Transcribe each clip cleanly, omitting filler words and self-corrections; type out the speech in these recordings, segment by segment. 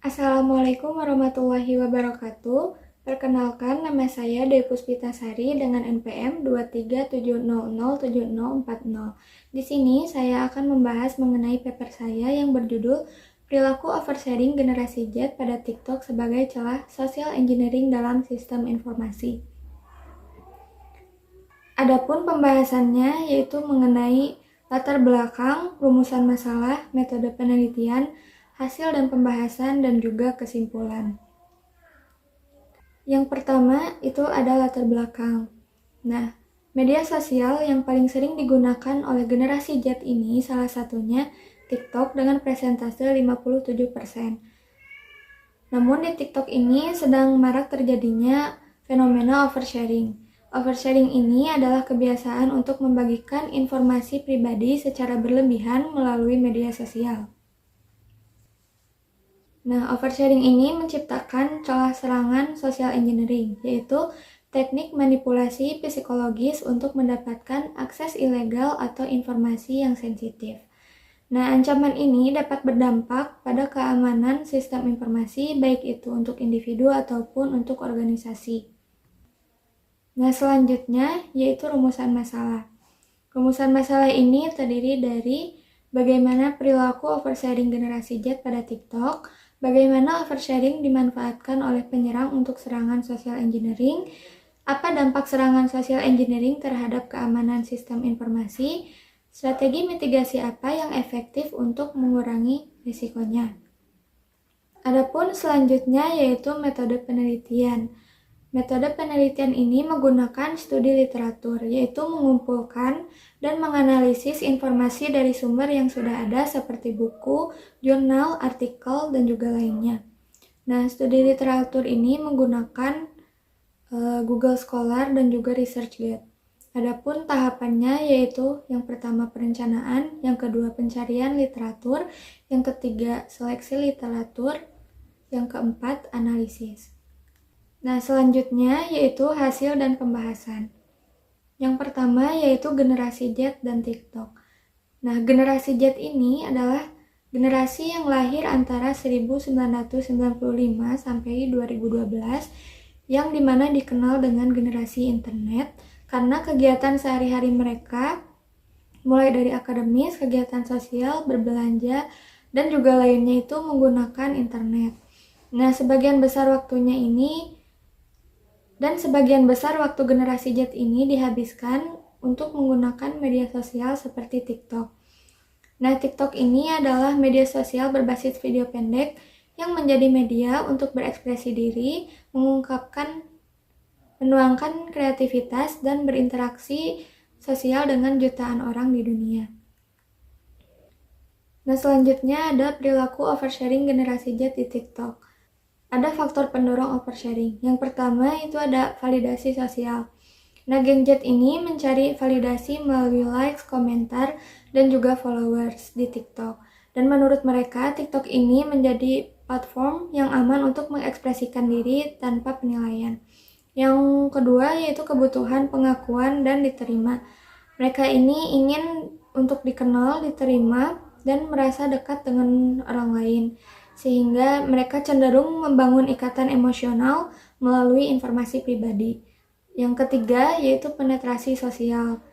Assalamualaikum warahmatullahi wabarakatuh. Perkenalkan, nama saya Dewi Puspitasari dengan NPM 237007040. Di sini saya akan membahas mengenai paper saya yang berjudul Perilaku Oversharing Generasi Z pada TikTok sebagai celah Social Engineering dalam Sistem Informasi. Adapun pembahasannya yaitu mengenai latar belakang, rumusan masalah, metode penelitian, hasil dan pembahasan, dan juga kesimpulan. Yang pertama itu ada latar belakang. Nah, media sosial yang paling sering digunakan oleh generasi Z ini salah satunya TikTok dengan persentase 57%. Namun di TikTok ini sedang marak terjadinya fenomena oversharing. Oversharing ini adalah kebiasaan untuk membagikan informasi pribadi secara berlebihan melalui media sosial. Nah, oversharing ini menciptakan celah serangan social engineering, yaitu teknik manipulasi psikologis untuk mendapatkan akses ilegal atau informasi yang sensitif. Nah, ancaman ini dapat berdampak pada keamanan sistem informasi, baik itu untuk individu ataupun untuk organisasi. Nah, selanjutnya yaitu rumusan masalah. Rumusan masalah ini terdiri dari bagaimana perilaku oversharing generasi Z pada TikTok, bagaimana oversharing dimanfaatkan oleh penyerang untuk serangan social engineering, apa dampak serangan social engineering terhadap keamanan sistem informasi, strategi mitigasi apa yang efektif untuk mengurangi risikonya. Adapun selanjutnya yaitu metode penelitian. Metode penelitian ini menggunakan studi literatur, yaitu mengumpulkan dan menganalisis informasi dari sumber yang sudah ada seperti buku, jurnal, artikel, dan juga lainnya. Nah, studi literatur ini menggunakan Google Scholar dan juga ResearchGate. Adapun tahapannya yaitu yang pertama perencanaan, yang kedua pencarian literatur, yang ketiga seleksi literatur, yang keempat analisis. Nah, selanjutnya yaitu hasil dan pembahasan. Yang pertama yaitu generasi Z dan TikTok. Nah, generasi Z ini adalah generasi yang lahir antara 1995 sampai 2012 yang dimana dikenal dengan generasi internet karena kegiatan sehari-hari mereka mulai dari akademis, kegiatan sosial, berbelanja, dan juga lainnya itu menggunakan internet. Nah, sebagian besar waktu generasi Z ini dihabiskan untuk menggunakan media sosial seperti TikTok. Nah, TikTok ini adalah media sosial berbasis video pendek yang menjadi media untuk berekspresi diri, menuangkan kreativitas, dan berinteraksi sosial dengan jutaan orang di dunia. Nah, selanjutnya ada perilaku oversharing generasi Z di TikTok. Ada faktor pendorong oversharing. Yang pertama itu ada validasi sosial. Nah, Gen Z ini mencari validasi melalui likes, komentar, dan juga followers di TikTok. Dan menurut mereka, TikTok ini menjadi platform yang aman untuk mengekspresikan diri tanpa penilaian. Yang kedua yaitu kebutuhan pengakuan dan diterima. Mereka ini ingin untuk dikenal, diterima, dan merasa dekat dengan orang lain, sehingga mereka cenderung membangun ikatan emosional melalui informasi pribadi. Yang ketiga yaitu penetrasi sosial,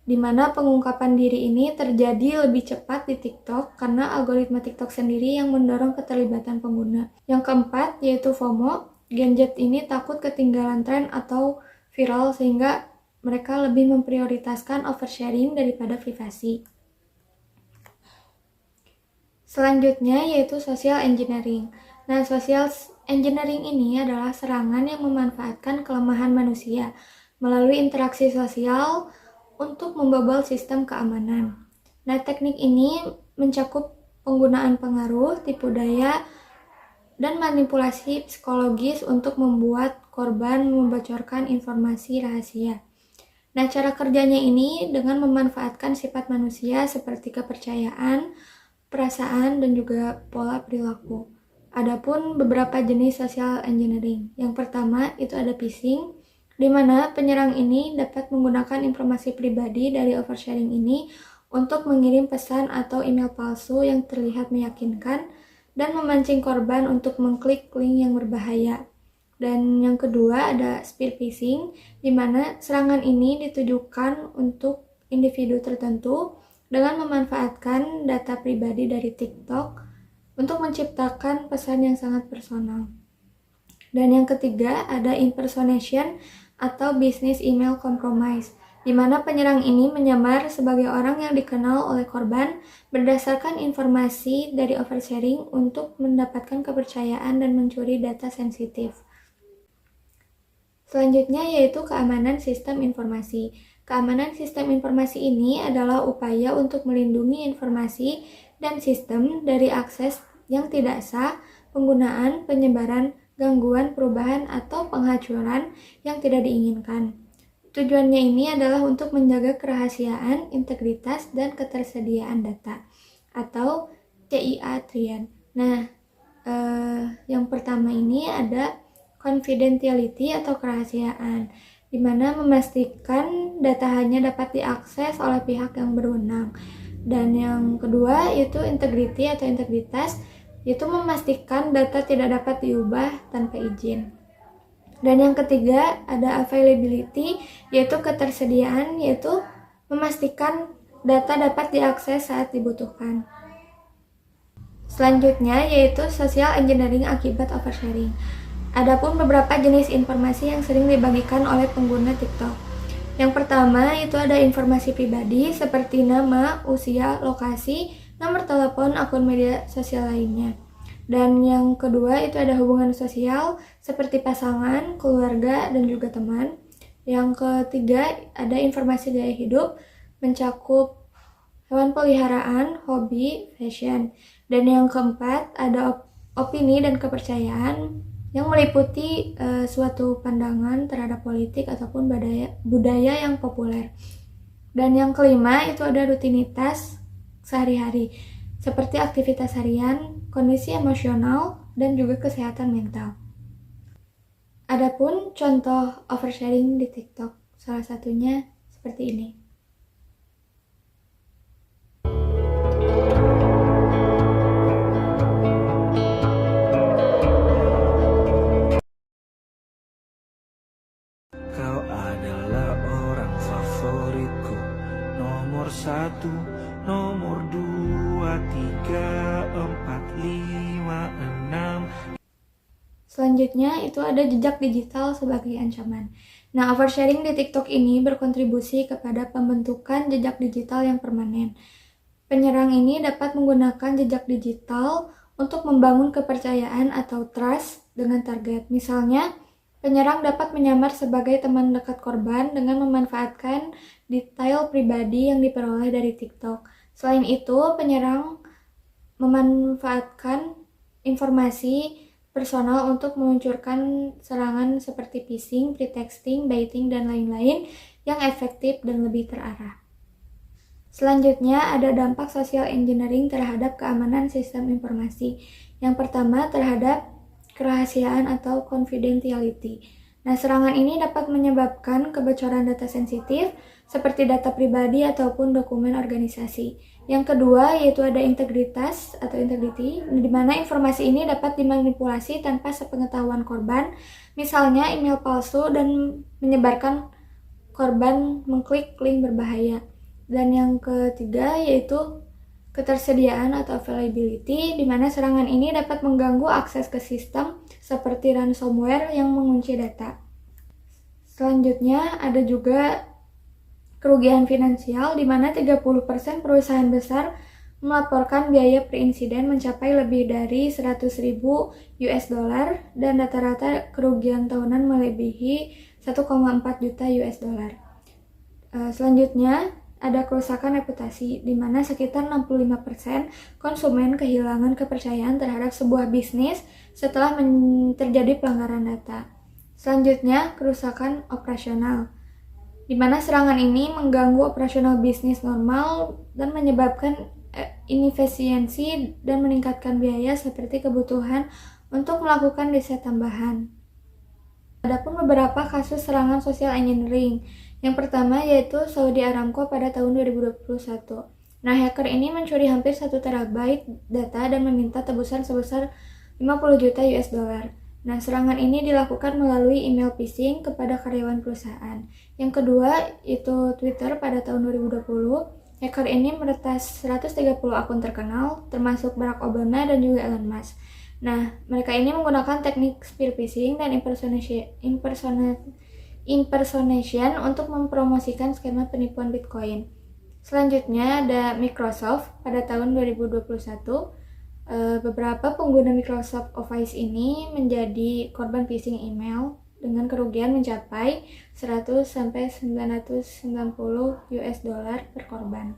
di mana pengungkapan diri ini terjadi lebih cepat di TikTok karena algoritma TikTok sendiri yang mendorong keterlibatan pengguna. Yang keempat yaitu FOMO. Gen Z ini takut ketinggalan tren atau viral sehingga mereka lebih memprioritaskan oversharing daripada privasi. Selanjutnya yaitu social engineering. Nah, social engineering ini adalah serangan yang memanfaatkan kelemahan manusia melalui interaksi sosial untuk membobol sistem keamanan. Nah, teknik ini mencakup penggunaan pengaruh, tipu daya, dan manipulasi psikologis untuk membuat korban membocorkan informasi rahasia. Nah, cara kerjanya ini dengan memanfaatkan sifat manusia seperti kepercayaan, perasaan, dan juga pola perilaku. Adapun beberapa jenis social engineering. Yang pertama itu ada phishing, di mana penyerang ini dapat menggunakan informasi pribadi dari oversharing ini untuk mengirim pesan atau email palsu yang terlihat meyakinkan dan memancing korban untuk mengklik link yang berbahaya. Dan yang kedua ada spear phishing, di mana serangan ini ditujukan untuk individu tertentu dengan memanfaatkan data pribadi dari TikTok untuk menciptakan pesan yang sangat personal. Dan yang ketiga ada impersonation atau business email compromise, di mana penyerang ini menyamar sebagai orang yang dikenal oleh korban berdasarkan informasi dari oversharing untuk mendapatkan kepercayaan dan mencuri data sensitif. Selanjutnya yaitu keamanan sistem informasi. Keamanan sistem informasi ini adalah upaya untuk melindungi informasi dan sistem dari akses yang tidak sah, penggunaan, penyebaran, gangguan, perubahan, atau penghancuran yang tidak diinginkan. Tujuannya ini adalah untuk menjaga kerahasiaan, integritas, dan ketersediaan data atau CIA Triad. Nah, yang pertama ini ada confidentiality atau kerahasiaan, di mana memastikan data hanya dapat diakses oleh pihak yang berwenang. Dan yang kedua yaitu integrity atau integritas, yaitu memastikan data tidak dapat diubah tanpa izin. Dan yang ketiga ada availability, yaitu ketersediaan, yaitu memastikan data dapat diakses saat dibutuhkan. Selanjutnya yaitu social engineering akibat oversharing. Adapun beberapa jenis informasi yang sering dibagikan oleh pengguna TikTok. Yang pertama itu ada informasi pribadi seperti nama, usia, lokasi, nomor telepon, akun media sosial lainnya. Dan yang kedua itu ada hubungan sosial seperti pasangan, keluarga, dan juga teman. Yang ketiga ada informasi gaya hidup mencakup hewan peliharaan, hobi, fashion. Dan yang keempat ada opini dan kepercayaan yang meliputi suatu pandangan terhadap politik ataupun budaya yang populer. Dan yang kelima itu ada rutinitas sehari-hari seperti aktivitas harian, kondisi emosional, dan juga kesehatan mental. Adapun contoh oversharing di TikTok, salah satunya seperti ini. Kau adalah orang favoritku, nomor 1, nomor 2, 3, 4, 5, 6. Selanjutnya itu ada jejak digital sebagai ancaman. Nah, oversharing di TikTok ini berkontribusi kepada pembentukan jejak digital yang permanen. Penyerang ini dapat menggunakan jejak digital untuk membangun kepercayaan atau trust dengan target. Misalnya, penyerang dapat menyamar sebagai teman dekat korban dengan memanfaatkan detail pribadi yang diperoleh dari TikTok. Selain itu, penyerang memanfaatkan informasi personal untuk meluncurkan serangan seperti phishing, pretexting, baiting, dan lain-lain yang efektif dan lebih terarah. Selanjutnya ada dampak social engineering terhadap keamanan sistem informasi. Yang pertama terhadap kerahasiaan atau confidentiality. Nah, serangan ini dapat menyebabkan kebocoran data sensitif seperti data pribadi ataupun dokumen organisasi. Yang kedua yaitu ada integritas atau integrity, di mana informasi ini dapat dimanipulasi tanpa sepengetahuan korban, misalnya email palsu dan menyebarkan korban mengklik link berbahaya. Dan yang ketiga yaitu ketersediaan atau availability, di mana serangan ini dapat mengganggu akses ke sistem seperti ransomware yang mengunci data. Selanjutnya ada juga kerugian finansial, di mana 30% perusahaan besar melaporkan biaya per insiden mencapai lebih dari 100.000 US dollar dan rata-rata kerugian tahunan melebihi 1,4 juta US dollar. Selanjutnya ada kerusakan reputasi, di mana sekitar 65% konsumen kehilangan kepercayaan terhadap sebuah bisnis setelah terjadi pelanggaran data. Selanjutnya, kerusakan operasional, di mana serangan ini mengganggu operasional bisnis normal dan menyebabkan inefisiensi dan meningkatkan biaya seperti kebutuhan untuk melakukan riset tambahan. Adapun beberapa kasus serangan social engineering. Yang pertama yaitu Saudi Aramco pada tahun 2021. Nah, hacker ini mencuri hampir 1 terabyte data dan meminta tebusan sebesar 50 juta US dollar. Nah, serangan ini dilakukan melalui email phishing kepada karyawan perusahaan. Yang kedua, itu Twitter pada tahun 2020. Hacker ini meretas 130 akun terkenal, termasuk Barack Obama dan juga Elon Musk. Nah, mereka ini menggunakan teknik spear phishing dan impersonation untuk mempromosikan skema penipuan Bitcoin. Selanjutnya ada Microsoft pada tahun 2021. Beberapa pengguna Microsoft Office ini menjadi korban phishing email dengan kerugian mencapai 100 sampai 990 US dollar per korban.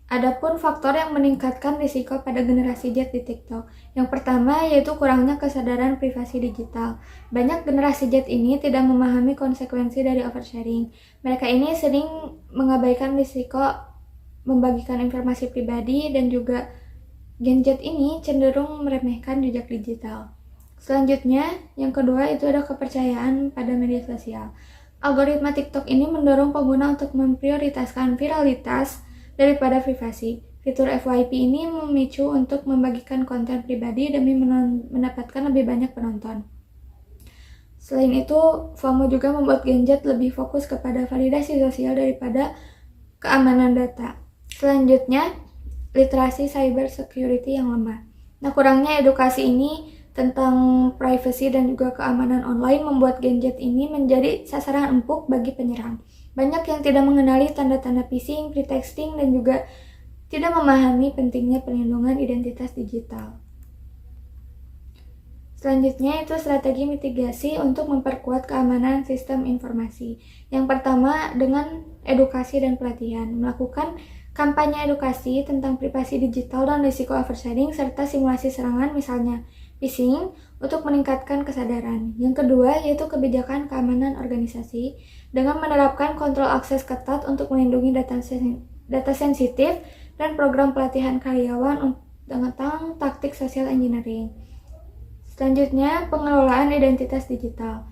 Adapun faktor yang meningkatkan risiko pada generasi Z di TikTok. Yang pertama yaitu kurangnya kesadaran privasi digital. Banyak generasi Z ini tidak memahami konsekuensi dari oversharing. Mereka ini sering mengabaikan risiko membagikan informasi pribadi dan juga Gen Z ini cenderung meremehkan jejak digital. Selanjutnya, yang kedua itu ada kepercayaan pada media sosial. Algoritma TikTok ini mendorong pengguna untuk memprioritaskan viralitas daripada privasi. Fitur FYP ini memicu untuk membagikan konten pribadi demi mendapatkan lebih banyak penonton. Selain itu, FOMO juga membuat Gen Z lebih fokus kepada validasi sosial daripada keamanan data. Selanjutnya, literasi cyber security yang lemah. Nah, kurangnya edukasi ini tentang privacy dan juga keamanan online membuat Gen Z ini menjadi sasaran empuk bagi penyerang. Banyak yang tidak mengenali tanda-tanda phishing, pretexting, dan juga tidak memahami pentingnya perlindungan identitas digital. Selanjutnya itu strategi mitigasi untuk memperkuat keamanan sistem informasi. Yang pertama dengan edukasi dan pelatihan, melakukan kampanye edukasi tentang privasi digital dan risiko oversharing serta simulasi serangan misalnya phishing untuk meningkatkan kesadaran. Yang kedua yaitu kebijakan keamanan organisasi dengan menerapkan kontrol akses ketat untuk melindungi data sensitif dan program pelatihan karyawan tentang taktik social engineering. Selanjutnya, pengelolaan identitas digital.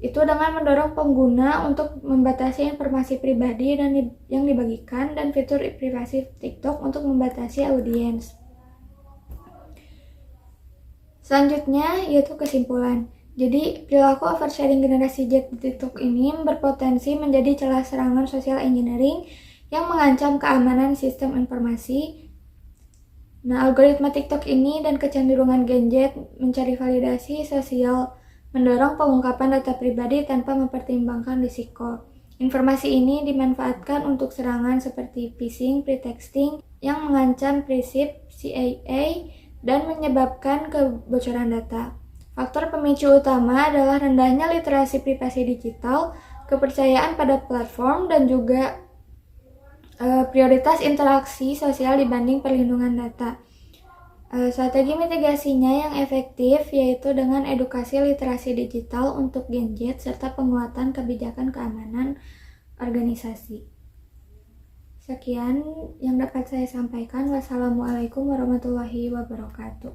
Itu dengan mendorong pengguna untuk membatasi informasi pribadi yang dibagikan dan fitur privasi TikTok untuk membatasi audiens. Selanjutnya, yaitu kesimpulan. Jadi, perilaku oversharing generasi Z di TikTok ini berpotensi menjadi celah serangan social engineering yang mengancam keamanan sistem informasi. Nah, algoritma TikTok ini dan kecenderungan Gen Z mencari validasi sosial mendorong pengungkapan data pribadi tanpa mempertimbangkan risiko. Informasi ini dimanfaatkan untuk serangan seperti phishing, pretexting yang mengancam prinsip CIA dan menyebabkan kebocoran data. Faktor pemicu utama adalah rendahnya literasi privasi digital, kepercayaan pada platform, dan juga prioritas interaksi sosial dibanding perlindungan data. Strategi mitigasinya yang efektif yaitu dengan edukasi literasi digital untuk Gen Z serta penguatan kebijakan keamanan organisasi. Sekian yang dapat saya sampaikan. Wassalamualaikum warahmatullahi wabarakatuh.